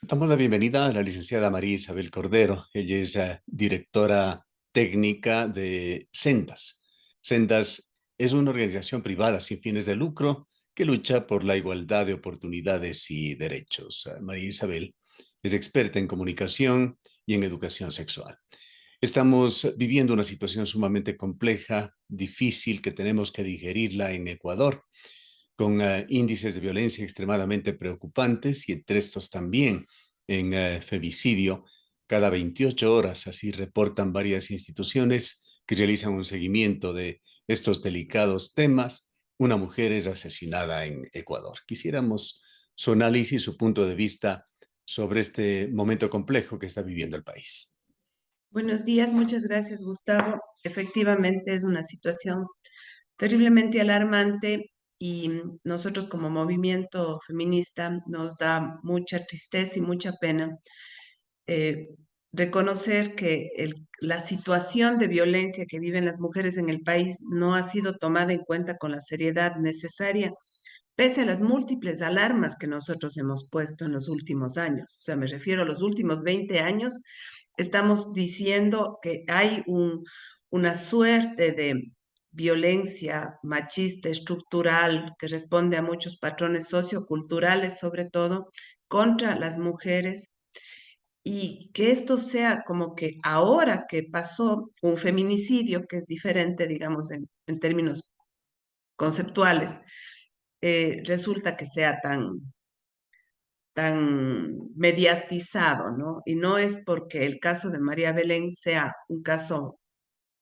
Damos la bienvenida a la licenciada María Isabel Cordero. Ella es directora técnica de Sendas. Sendas es una organización privada sin fines de lucro que lucha por la igualdad de oportunidades y derechos. María Isabel es experta en comunicación y en educación sexual. Estamos viviendo una situación sumamente compleja, difícil, que tenemos que digerirla en Ecuador, con índices de violencia extremadamente preocupantes y entre estos también en femicidio cada 28 horas. Así reportan varias instituciones que realizan un seguimiento de estos delicados temas. Una mujer es asesinada en Ecuador. Quisiéramos su análisis, su punto de vista sobre este momento complejo que está viviendo el país. Buenos días, muchas gracias, Gustavo. Efectivamente, es una situación terriblemente alarmante y nosotros como movimiento feminista nos da mucha tristeza y mucha pena eh, reconocer que la situación de violencia que viven las mujeres en el país no ha sido tomada en cuenta con la seriedad necesaria, pese a las múltiples alarmas que nosotros hemos puesto en los últimos años. O sea, me refiero a los últimos 20 años, estamos diciendo que hay una suerte de violencia machista estructural que responde a muchos patrones socioculturales, sobre todo, contra las mujeres, y que esto sea como que ahora que pasó un feminicidio, que es diferente, digamos, en términos conceptuales, resulta que sea tan mediatizado, ¿no? Y no es porque el caso de María Belén sea un caso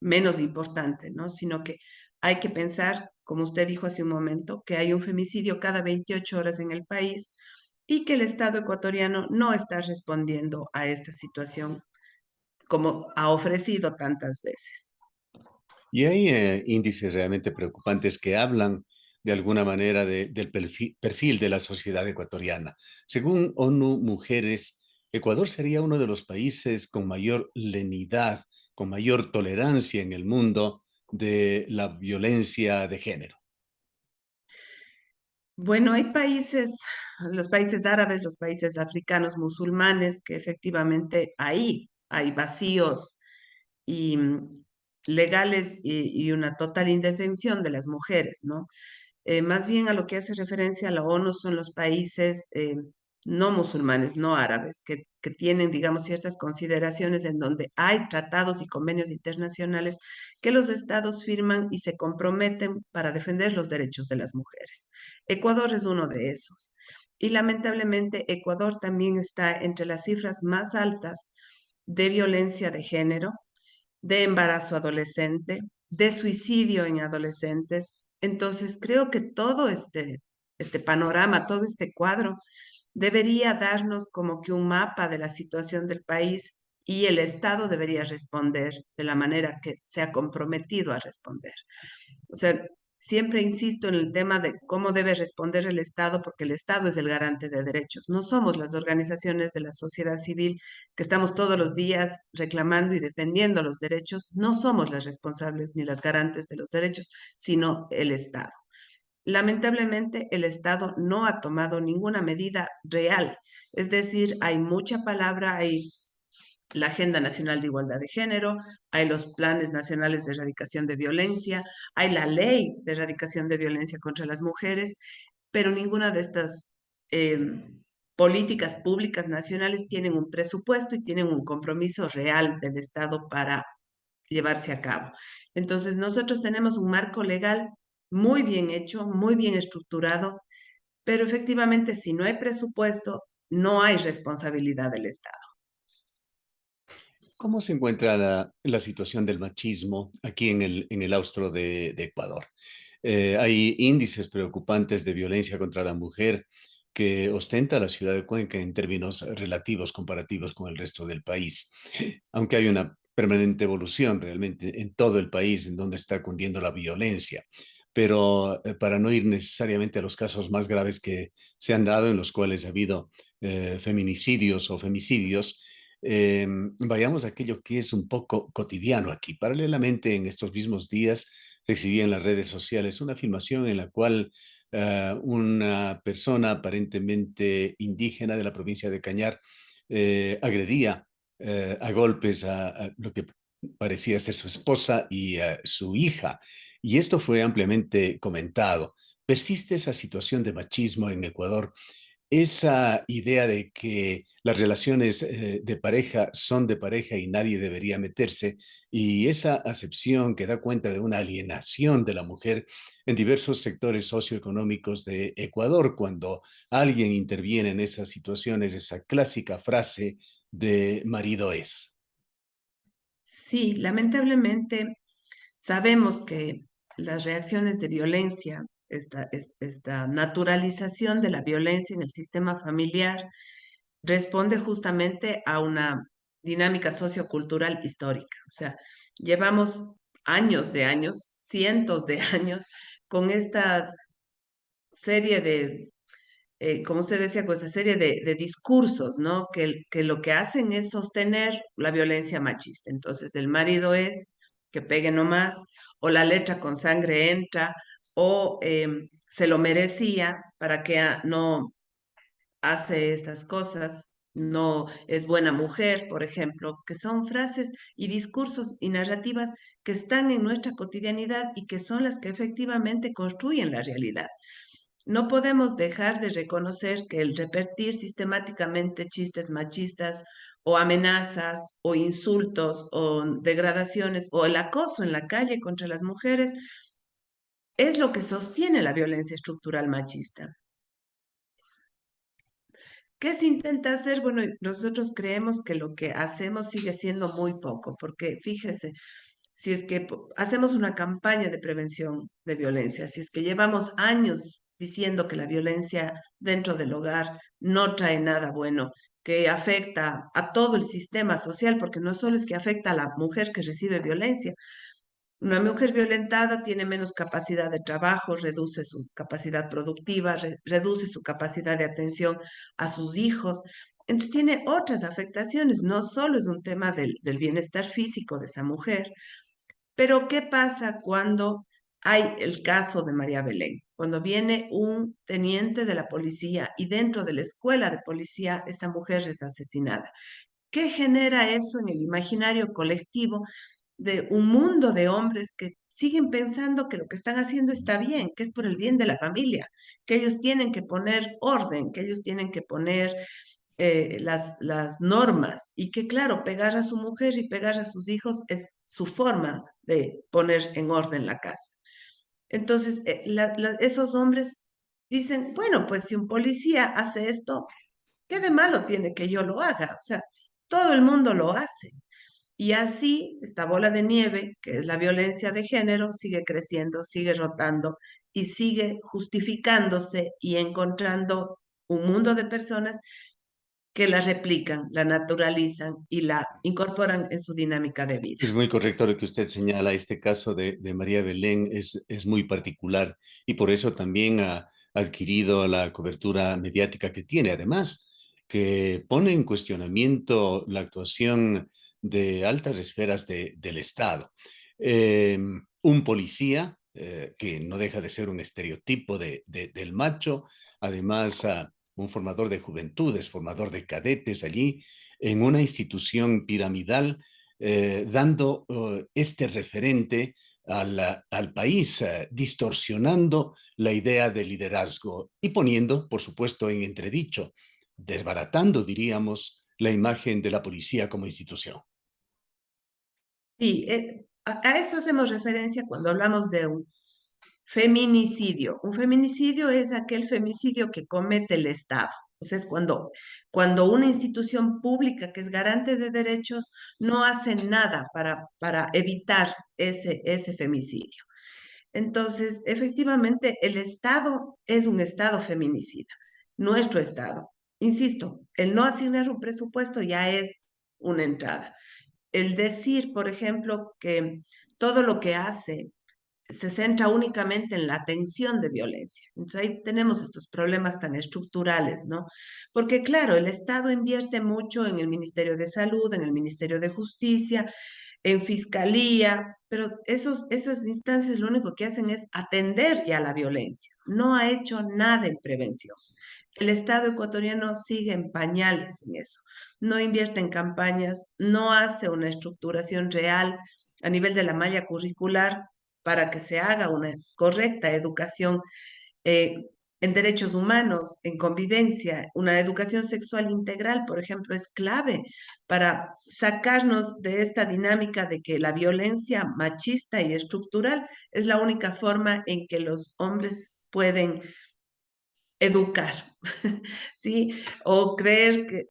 menos importante, ¿no? Sino que hay que pensar, como usted dijo hace un momento, que hay un femicidio cada 28 horas en el país y que el Estado ecuatoriano no está respondiendo a esta situación como ha ofrecido tantas veces. Y hay índices realmente preocupantes que hablan de alguna manera del perfil de la sociedad ecuatoriana. Según ONU Mujeres, Ecuador sería uno de los países con mayor lenidad, con mayor tolerancia en el mundo de la violencia de género. Bueno, hay países, los países árabes, los países africanos, musulmanes, que efectivamente ahí hay vacíos y legales y una total indefensión de las mujeres, ¿no? Más bien a lo que hace referencia a la ONU son los países no musulmanes, no árabes, que tienen, digamos, ciertas consideraciones en donde hay tratados y convenios internacionales que los estados firman y se comprometen para defender los derechos de las mujeres. Ecuador es uno de esos. Y lamentablemente Ecuador también está entre las cifras más altas de violencia de género, de embarazo adolescente, de suicidio en adolescentes. Entonces, creo que todo este panorama, todo este cuadro, debería darnos como que un mapa de la situación del país y el Estado debería responder de la manera que se ha comprometido a responder. O sea, siempre insisto en el tema de cómo debe responder el Estado, porque el Estado es el garante de derechos. No somos las organizaciones de la sociedad civil que estamos todos los días reclamando y defendiendo los derechos. No somos las responsables ni las garantes de los derechos, sino el Estado. Lamentablemente, el Estado no ha tomado ninguna medida real. Es decir, hay mucha palabra, hay la Agenda Nacional de Igualdad de Género, hay los planes nacionales de erradicación de violencia, hay la ley de erradicación de violencia contra las mujeres, pero ninguna de estas eh, políticas públicas nacionales tienen un presupuesto y tienen un compromiso real del Estado para llevarse a cabo. Entonces, nosotros tenemos un marco legal muy bien hecho, muy bien estructurado, pero efectivamente, si no hay presupuesto, no hay responsabilidad del Estado. ¿Cómo se encuentra la situación del machismo aquí en el austro de Ecuador? Hay índices preocupantes de violencia contra la mujer que ostenta la ciudad de Cuenca en términos relativos, comparativos con el resto del país, aunque hay una permanente evolución realmente en todo el país en donde está cundiendo la violencia. Pero para no ir necesariamente a los casos más graves que se han dado, en los cuales ha habido feminicidios o femicidios, vayamos a aquello que es un poco cotidiano aquí. Paralelamente, en estos mismos días, recibí en las redes sociales una filmación en la cual una persona aparentemente indígena de la provincia de Cañar agredía a golpes a lo que parecía ser su esposa y a su hija. Y esto fue ampliamente comentado. Persiste esa situación de machismo en Ecuador, esa idea de que las relaciones de pareja son de pareja y nadie debería meterse, y esa acepción que da cuenta de una alienación de la mujer en diversos sectores socioeconómicos de Ecuador, cuando alguien interviene en esas situaciones, esa clásica frase de marido es. Sí, lamentablemente sabemos que las reacciones de violencia, esta naturalización de la violencia en el sistema familiar, responde justamente a una dinámica sociocultural histórica. O sea, llevamos años, cientos de años, con esta serie de, como usted decía, con esta serie de discursos, ¿no? Que lo que hacen es sostener la violencia machista. Entonces, el marido es que pegue nomás, o la letra con sangre entra, o se lo merecía para que no hace estas cosas, no es buena mujer, por ejemplo, que son frases y discursos y narrativas que están en nuestra cotidianidad y que son las que efectivamente construyen la realidad. No podemos dejar de reconocer que el repetir sistemáticamente chistes machistas o amenazas o insultos o degradaciones o el acoso en la calle contra las mujeres es lo que sostiene la violencia estructural machista. ¿Qué se intenta hacer? Bueno, nosotros creemos que lo que hacemos sigue siendo muy poco, porque fíjese, si es que hacemos una campaña de prevención de violencia, si es que llevamos años diciendo que la violencia dentro del hogar no trae nada bueno, que afecta a todo el sistema social, porque no solo es que afecta a la mujer que recibe violencia, una mujer violentada tiene menos capacidad de trabajo, reduce su capacidad productiva, reduce su capacidad de atención a sus hijos. Entonces tiene otras afectaciones, no solo es un tema del bienestar físico de esa mujer. Pero ¿qué pasa cuando hay el caso de María Belén? Cuando viene un teniente de la policía y dentro de la escuela de policía esa mujer es asesinada. ¿Qué genera eso en el imaginario colectivo de un mundo de hombres que siguen pensando que lo que están haciendo está bien, que es por el bien de la familia, que ellos tienen que poner orden, que ellos tienen que poner las normas y que claro, pegar a su mujer y pegar a sus hijos es su forma de poner en orden la casa? Entonces, esos hombres dicen, bueno, pues si un policía hace esto, ¿qué de malo tiene que yo lo haga? O sea, todo el mundo lo hace. Y así, esta bola de nieve, que es la violencia de género, sigue creciendo, sigue rotando y sigue justificándose y encontrando un mundo de personas que la replican, la naturalizan y la incorporan en su dinámica de vida. Es muy correcto lo que usted señala. Este caso de María Belén es muy particular y por eso también ha adquirido la cobertura mediática que tiene. Además, que pone en cuestionamiento la actuación de altas esferas del Estado. Un policía, que no deja de ser un estereotipo del macho, además un formador de juventudes, formador de cadetes allí, en una institución piramidal dando este referente al país, distorsionando la idea de liderazgo y poniendo, por supuesto, en entredicho, desbaratando, diríamos, la imagen de la policía como institución. Y a eso hacemos referencia cuando hablamos de un feminicidio. Un feminicidio es aquel femicidio que comete el Estado. O sea, es cuando una institución pública que es garante de derechos no hace nada para evitar ese femicidio. Entonces, efectivamente, el Estado es un Estado feminicida, nuestro Estado. Insisto, el no asignar un presupuesto ya es una entrada. El decir, por ejemplo, que todo lo que hace se centra únicamente en la atención de violencia. Entonces ahí tenemos estos problemas tan estructurales, ¿no? Porque claro, el Estado invierte mucho en el Ministerio de Salud, en el Ministerio de Justicia, en fiscalía, pero esas instancias lo único que hacen es atender ya la violencia. No ha hecho nada en prevención. El Estado ecuatoriano sigue en pañales en eso. No invierte en campañas, no hace una estructuración real a nivel de la malla curricular para que se haga una correcta educación eh, en derechos humanos, en convivencia. Una educación sexual integral, por ejemplo, es clave para sacarnos de esta dinámica de que la violencia machista y estructural es la única forma en que los hombres pueden educar, ¿sí? O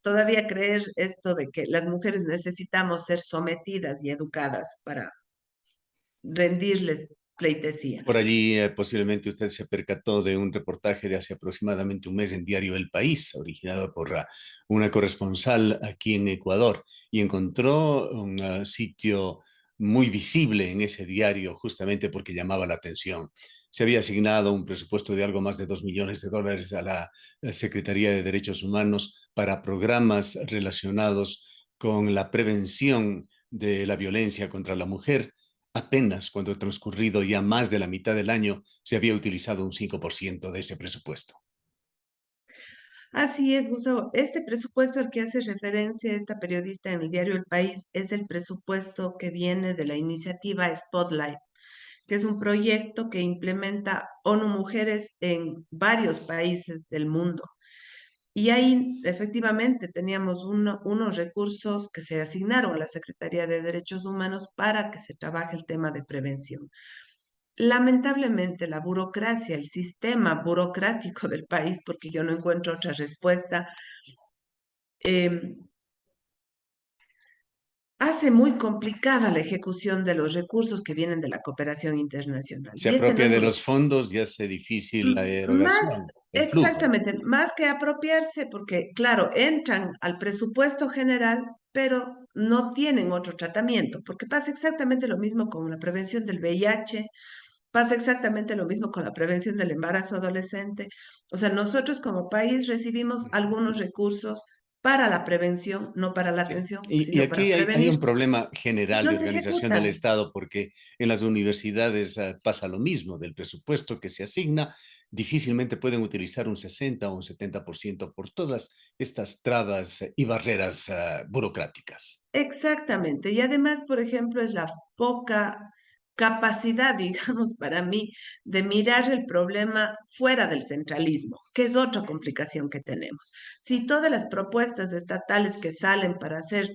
todavía creer esto de que las mujeres necesitamos ser sometidas y educadas para rendirles pleitesía. Por allí posiblemente usted se percató de un reportaje de hace aproximadamente un mes en Diario El País, originado por una corresponsal aquí en Ecuador, y encontró un sitio muy visible en ese diario justamente porque llamaba la atención. Se había asignado un presupuesto de algo más de $2 millones a la Secretaría de Derechos Humanos para programas relacionados con la prevención de la violencia contra la mujer. Apenas cuando ha transcurrido ya más de la mitad del año se había utilizado un 5% de ese presupuesto. Así es, Gustavo. Este presupuesto al que hace referencia esta periodista en el diario El País es el presupuesto que viene de la iniciativa Spotlight, que es un proyecto que implementa ONU Mujeres en varios países del mundo. Y ahí efectivamente teníamos unos recursos que se asignaron a la Secretaría de Derechos Humanos para que se trabaje el tema de prevención. Lamentablemente, la burocracia, el sistema burocrático del país, porque yo no encuentro otra respuesta, eh, hace muy complicada la ejecución de los recursos que vienen de la cooperación internacional. Se Y este no apropia es de un los fondos y hace difícil la más, erogación, el flujo. exactamente, más que apropiarse, porque claro, entran al presupuesto general, pero no tienen otro tratamiento, porque pasa exactamente lo mismo con la prevención del VIH. Pasa exactamente lo mismo con la prevención del embarazo adolescente. O sea, nosotros como país recibimos algunos recursos para la prevención, no para la Sí. atención, Y sino para aquí hay prevenir, un problema y general no de se organización del ejecutan. Estado porque en las universidades pasa lo mismo, del presupuesto que se asigna, difícilmente pueden utilizar un 60 o un 70% por todas estas trabas y barreras burocráticas. Exactamente. Y además, por ejemplo, es la poca capacidad, digamos, para mí, de mirar el problema fuera del centralismo, que es otra complicación que tenemos. Si todas las propuestas estatales que salen para hacer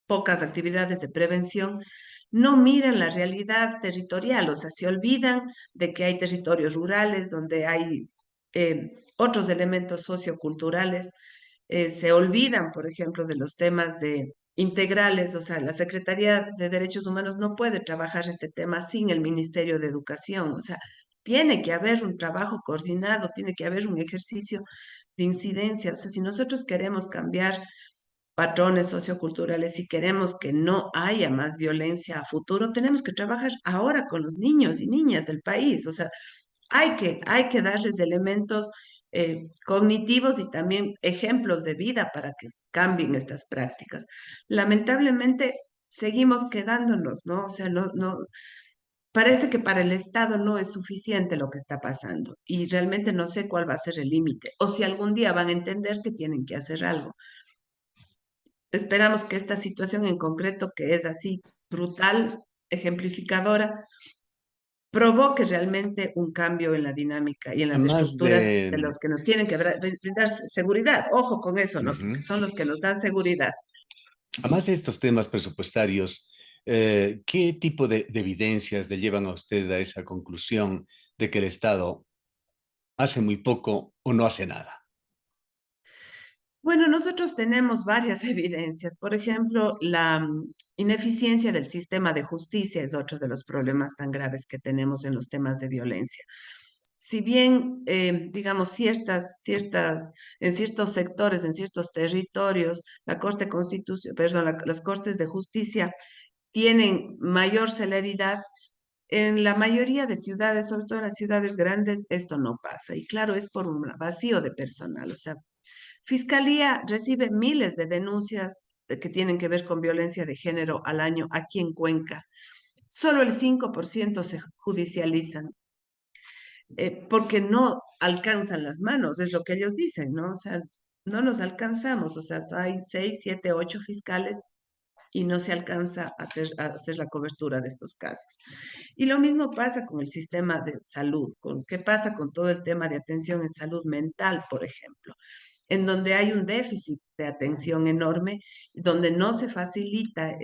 pocas actividades de prevención, no miran la realidad territorial, o sea, se olvidan de que hay territorios rurales donde hay otros elementos socioculturales, se olvidan, por ejemplo, de los temas de integrales, o sea, la Secretaría de Derechos Humanos no puede trabajar este tema sin el Ministerio de Educación, o sea, tiene que haber un trabajo coordinado, tiene que haber un ejercicio de incidencia, o sea, si nosotros queremos cambiar patrones socioculturales, si queremos que no haya más violencia a futuro, tenemos que trabajar ahora con los niños y niñas del país. O sea, hay que darles elementos cognitivos y también ejemplos de vida para que cambien estas prácticas. Lamentablemente, seguimos quedándonos, ¿no? O sea, no, parece que para el Estado no es suficiente lo que está pasando y realmente no sé cuál va a ser el límite o si algún día van a entender que tienen que hacer algo. Esperamos que esta situación en concreto, que es así brutal, ejemplificadora, provoque realmente un cambio en la dinámica y en las Más estructuras de de, los que nos tienen que brindar seguridad. Ojo con eso, ¿no? Porque ujú. son los que nos dan seguridad. Además de estos temas presupuestarios, ¿qué tipo de evidencias le llevan a usted a esa conclusión de que el Estado hace muy poco o no hace nada? Bueno, nosotros tenemos varias evidencias. Por ejemplo, la ineficiencia del sistema de justicia es otro de los problemas tan graves que tenemos en los temas de violencia. Si bien, digamos, en ciertos sectores, en ciertos territorios, la Corte Constitución, perdón, las Cortes de Justicia tienen mayor celeridad, en la mayoría de ciudades, sobre todo en las ciudades grandes, esto no pasa. Y claro, es por un vacío de personal. O sea, Fiscalía recibe miles de denuncias que tienen que ver con violencia de género al año aquí en Cuenca, solo el 5% se judicializan, porque no alcanzan las manos, es lo que ellos dicen, ¿no? O sea, no nos alcanzamos, o sea, hay 6, 7, 8 fiscales y no se alcanza a hacer la cobertura de estos casos. Y lo mismo pasa con el sistema de salud, con qué pasa con todo el tema de atención en salud mental, por ejemplo, en donde hay un déficit de atención enorme, donde no se facilita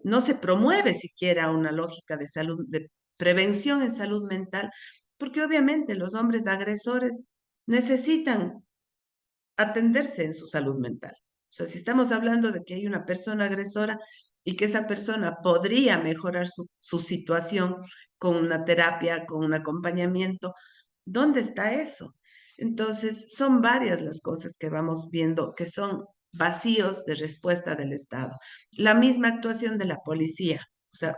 no se promueve siquiera una lógica de salud, de prevención en salud mental, porque obviamente los hombres agresores necesitan atenderse en su salud mental. O sea, si estamos hablando de que hay una persona agresora y que esa persona podría mejorar su situación con una terapia, con un acompañamiento, ¿dónde está eso? Entonces, son varias las cosas que vamos viendo que son vacíos de respuesta del Estado. La misma actuación de la policía. O sea,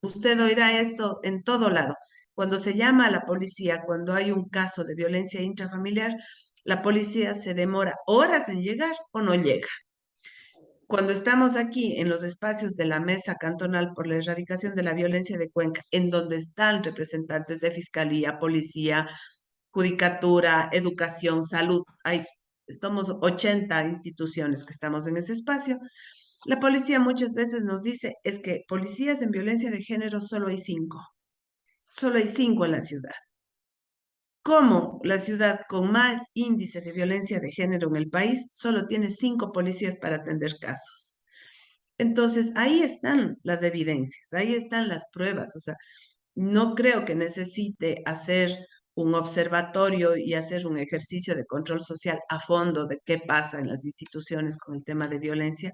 usted oirá esto en todo lado. Cuando se llama a la policía, cuando hay un caso de violencia intrafamiliar, la policía se demora horas en llegar o no llega. Cuando estamos aquí en los espacios de la Mesa Cantonal por la Erradicación de la Violencia de Cuenca, en donde están representantes de Fiscalía, Policía, Judicatura, Educación, Salud, somos 80 instituciones que estamos en ese espacio, la policía muchas veces nos dice, es que policías en violencia de género solo hay 5 en la ciudad. ¿Cómo la ciudad con más índice de violencia de género en el país solo tiene 5 policías para atender casos? Entonces, ahí están las evidencias, ahí están las pruebas. O sea, no creo que necesite hacer un observatorio y hacer un ejercicio de control social a fondo de qué pasa en las instituciones con el tema de violencia,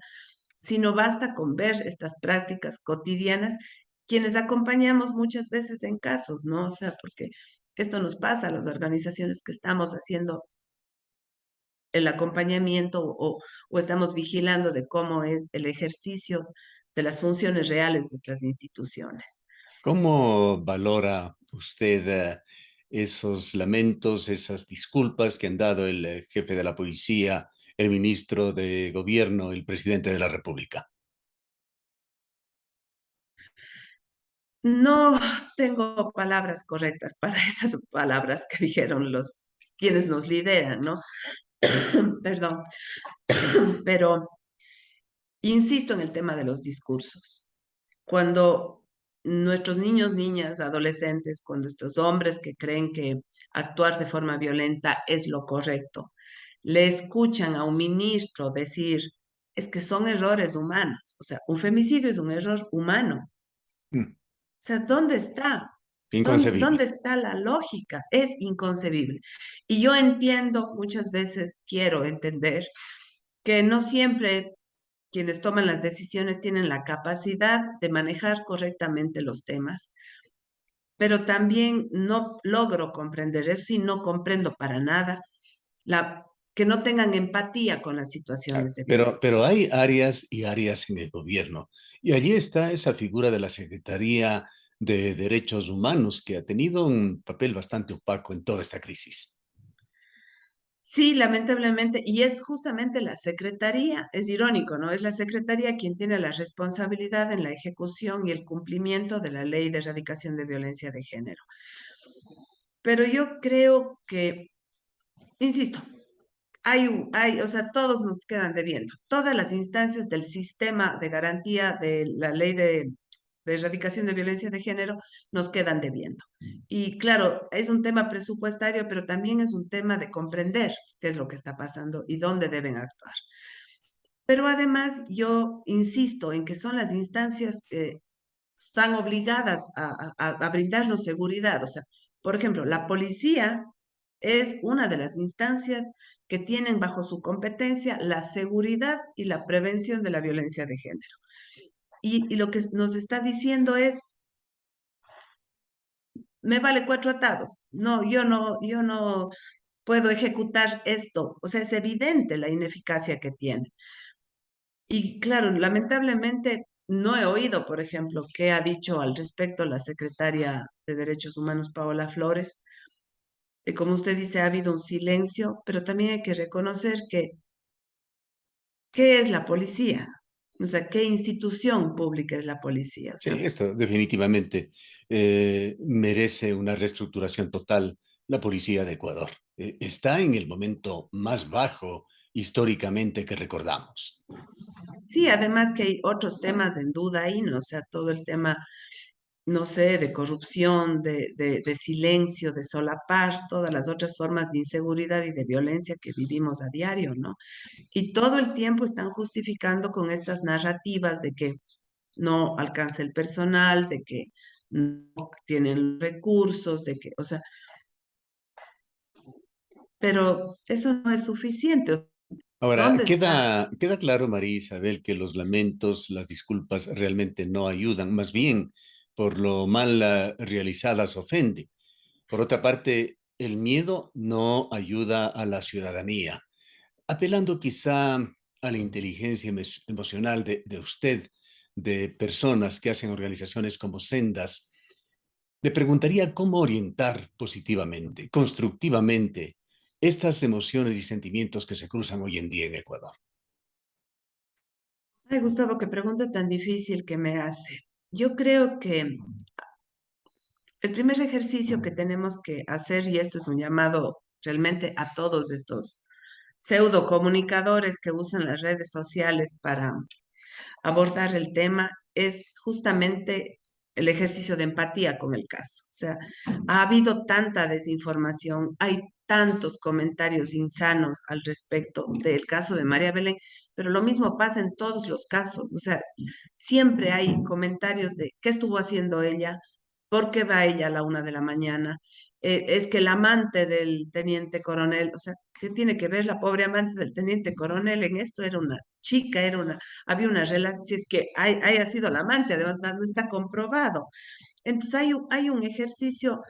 sino basta con ver estas prácticas cotidianas, quienes acompañamos muchas veces en casos, ¿no? O sea, porque esto nos pasa a las organizaciones que estamos haciendo el acompañamiento o estamos vigilando de cómo es el ejercicio de las funciones reales de estas instituciones. ¿Cómo valora usted esos lamentos, esas disculpas que han dado el jefe de la policía, el ministro de Gobierno, el presidente de la República? No tengo palabras correctas para esas palabras que dijeron quienes nos lideran, ¿no? Perdón, pero insisto en el tema de los discursos. Cuando nuestros niños, niñas, adolescentes, cuando estos hombres que creen que actuar de forma violenta es lo correcto, le escuchan a un ministro decir, es que son errores humanos, o sea, un femicidio es un error humano. Mm, O sea, ¿dónde está? inconcebible. ¿Dónde está la lógica? Es inconcebible. Y yo entiendo, muchas veces quiero entender que no siempre quienes toman las decisiones tienen la capacidad de manejar correctamente los temas, pero también no logro comprender eso y no comprendo para nada la, que no tengan empatía con las Ah, situaciones de violencia. pero hay áreas y áreas en el gobierno. Y allí está esa figura de la Secretaría de Derechos Humanos, que ha tenido un papel bastante opaco en toda esta crisis. Sí, lamentablemente, y es justamente la Secretaría, es irónico, ¿no? Es la Secretaría quien tiene la responsabilidad en la ejecución y el cumplimiento de la Ley de Erradicación de Violencia de Género. Pero yo creo que, insisto, o sea, todos nos quedan debiendo. Todas las instancias del sistema de garantía de la Ley de Erradicación de Violencia de Género nos quedan debiendo. Y claro, es un tema presupuestario, pero también es un tema de comprender qué es lo que está pasando y dónde deben actuar. Pero además, yo insisto en que son las instancias que están obligadas a brindarnos seguridad. O sea, por ejemplo, la policía es una de las instancias que tienen bajo su competencia la seguridad y la prevención de la violencia de género. Y lo que nos está diciendo es, me vale 4 atados. No, yo no puedo ejecutar esto. O sea, es evidente la ineficacia que tiene. Y claro, lamentablemente no he oído, por ejemplo, qué ha dicho al respecto la secretaria de Derechos Humanos, Paola Flores. Como usted dice, ha habido un silencio, pero también hay que reconocer que ¿qué es la policía? O sea, ¿qué institución pública es la policía? O Sí, sea, esto definitivamente merece una reestructuración total la policía de Ecuador. Está en el momento más bajo históricamente que recordamos. sí, además que hay otros temas en duda ahí, ¿no? O sea, todo el tema, no sé, de corrupción, de silencio, de solapar, todas las otras formas de inseguridad y de violencia que vivimos a diario, ¿no? Y todo el tiempo están justificando con estas narrativas de que no alcanza el personal, de que no tienen recursos, de que, o sea, pero eso no es suficiente. Ahora, ¿Dónde está? queda claro, María Isabel, que los lamentos, las disculpas realmente no ayudan, más bien por lo mal realizadas ofende. Por otra parte, el miedo no ayuda a la ciudadanía. Apelando quizá a la inteligencia emocional de usted, de personas que hacen organizaciones como Sendas, le preguntaría cómo orientar positivamente, constructivamente, estas emociones y sentimientos que se cruzan hoy en día en Ecuador. Ay, Gustavo, qué pregunta tan difícil que me hace. Yo creo que el primer ejercicio que tenemos que hacer, y esto es un llamado realmente a todos estos pseudo comunicadores que usan las redes sociales para abordar el tema, es justamente el ejercicio de empatía con el caso. O sea, ha habido tanta desinformación, hay tantos comentarios insanos al respecto del caso de María Belén, pero lo mismo pasa en todos los casos. O sea, siempre hay comentarios de qué estuvo haciendo ella, por qué va ella a la 1 de la mañana. Es que el amante del teniente coronel, o sea, ¿qué tiene que ver la pobre amante del teniente coronel en esto? Era una chica, había una relación, si es que haya sido la amante, además no está comprobado. Entonces hay un ejercicio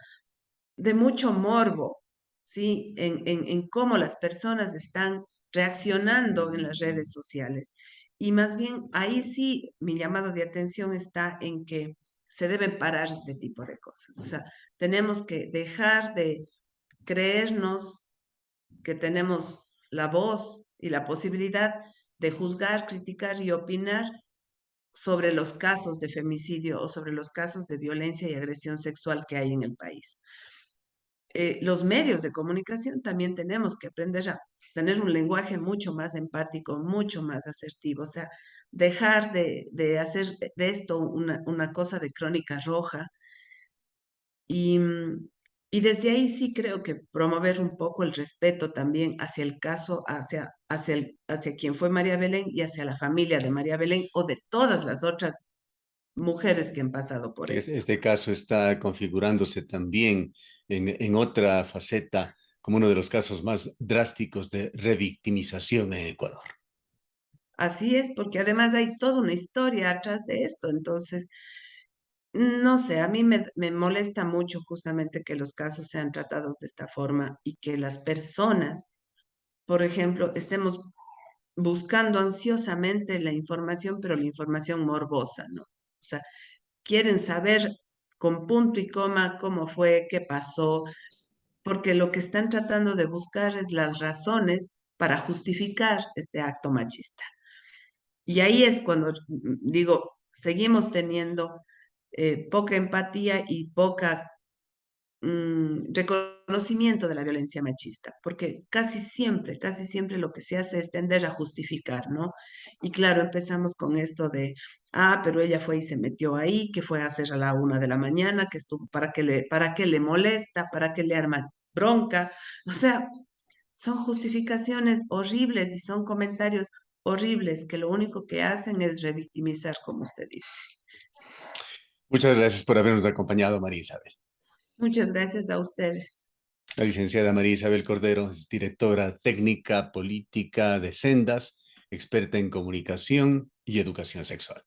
de mucho morbo, ¿sí? En cómo las personas están reaccionando en las redes sociales. Y más bien ahí sí mi llamado de atención está en que se deben parar este tipo de cosas. O sea, tenemos que dejar de creernos que tenemos la voz y la posibilidad de juzgar, criticar y opinar sobre los casos de femicidio o sobre los casos de violencia y agresión sexual que hay en el país. Los medios de comunicación también tenemos que aprender a tener un lenguaje mucho más empático, mucho más asertivo, o sea, dejar de hacer de esto una cosa de crónica roja y, y desde ahí sí creo que promover un poco el respeto también hacia el caso, hacia quien fue María Belén y hacia la familia de María Belén o de todas las otras mujeres que han pasado por esto. Este caso está configurándose también en otra faceta como uno de los casos más drásticos de revictimización en Ecuador. Así es, porque además hay toda una historia atrás de esto. Entonces, no sé, a mí me molesta mucho justamente que los casos sean tratados de esta forma y que las personas, por ejemplo, estemos buscando ansiosamente la información, pero la información morbosa, ¿no? O sea, quieren saber con punto y coma cómo fue, qué pasó, porque lo que están tratando de buscar es las razones para justificar este acto machista. Y ahí es cuando digo, seguimos teniendo poca empatía y poca reconocimiento de la violencia machista, porque casi siempre lo que se hace es tender a justificar, ¿no? Y claro, empezamos con esto de, pero ella fue y se metió ahí, que fue a hacer a la 1 de la mañana, que estuvo, para qué le molesta, para qué le arma bronca, o sea, son justificaciones horribles y son comentarios horribles que lo único que hacen es revictimizar, como usted dice. Muchas gracias por habernos acompañado, María Isabel. Muchas gracias a ustedes. La licenciada María Isabel Cordero es directora técnica política de Sendas, experta en comunicación y educación sexual.